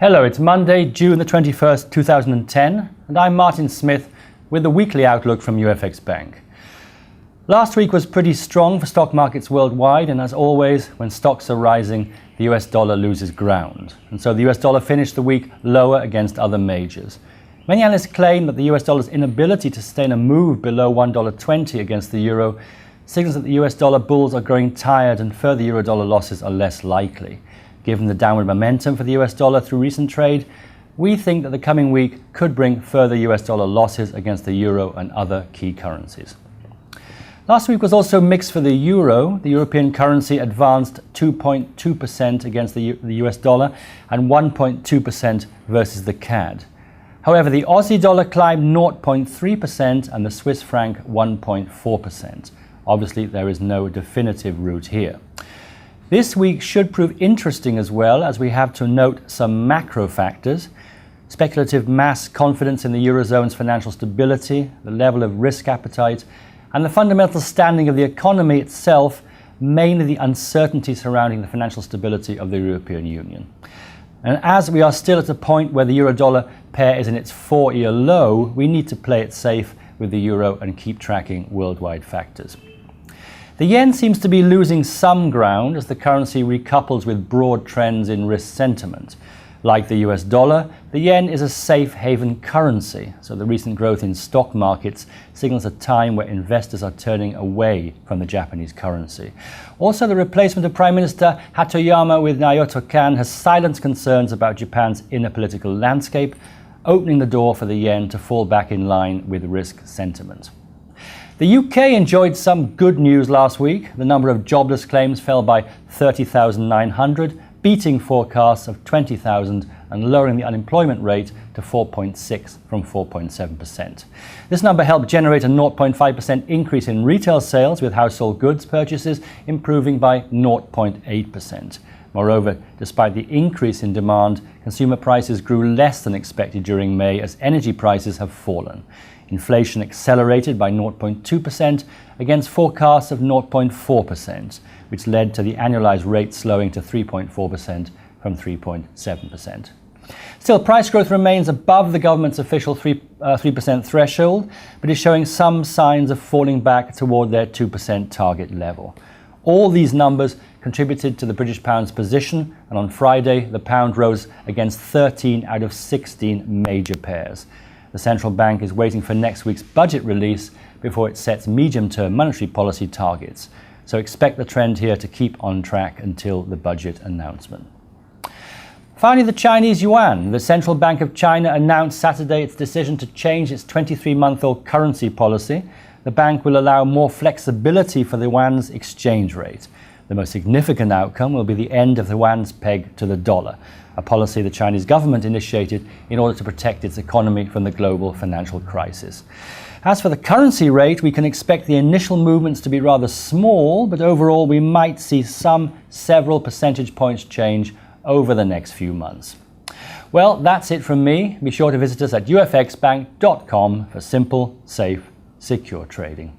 Hello, it's Monday, June the 21st, 2010, and I'm Martin Smith with the weekly outlook from UFXBank. Last week was pretty strong for stock markets worldwide, and as always, when stocks are rising, the US dollar loses ground. And so the US dollar finished the week lower against other majors. Many analysts claim that the US dollar's inability to sustain a move below $1.20 against the euro signals that the US dollar bulls are growing tired and further euro-dollar losses are less likely. Given the downward momentum for the US dollar through recent trade, we think that the coming week could bring further US dollar losses against the euro and other key currencies. Last week was also mixed for the euro. The European currency advanced 2.2% against the US dollar and 1.2% versus the CAD. However, the Aussie dollar climbed 0.3% and the Swiss franc 1.4%. Obviously, there is no definitive route here. This week should prove interesting as well, as we have to note some macro factors. Speculative mass confidence in the Eurozone's financial stability, the level of risk appetite, and the fundamental standing of the economy itself, mainly the uncertainty surrounding the financial stability of the European Union. And as we are still at a point where the euro-dollar pair is in its 4-year low, we need to play it safe with the euro and keep tracking worldwide factors. The yen seems to be losing some ground as the currency recouples with broad trends in risk sentiment. Like the US dollar, the yen is a safe haven currency, so the recent growth in stock markets signals a time where investors are turning away from the Japanese currency. Also, the replacement of Prime Minister Hatoyama with Naoto Kan has silenced concerns about Japan's inner political landscape, opening the door for the yen to fall back in line with risk sentiment. The UK enjoyed some good news last week. The number of jobless claims fell by 30,900, beating forecasts of 20,000 and lowering the unemployment rate to 4.6% from 4.7%. This number helped generate a 0.5% increase in retail sales, with household goods purchases improving by 0.8%. Moreover, despite the increase in demand, consumer prices grew less than expected during May as energy prices have fallen. Inflation accelerated by 0.2% against forecasts of 0.4%, which led to the annualized rate slowing to 3.4% from 3.7%. Still, price growth remains above the government's official 3% threshold, but is showing some signs of falling back toward their 2% target level. All these numbers contributed to the British pound's position, and on Friday, the pound rose against 13 out of 16 major pairs. The central bank is waiting for next week's budget release before it sets medium-term monetary policy targets. So expect the trend here to keep on track until the budget announcement. Finally, the Chinese yuan. The Central Bank of China announced Saturday its decision to change its 23-month-old currency policy. The bank will allow more flexibility for the yuan's exchange rate. The most significant outcome will be the end of the yuan's peg to the dollar, a policy the Chinese government initiated in order to protect its economy from the global financial crisis. As for the currency rate, we can expect the initial movements to be rather small, but overall we might see some several percentage points change over the next few months. Well, that's it from me. Be sure to visit us at UFXBank.com for simple, safe, secure trading.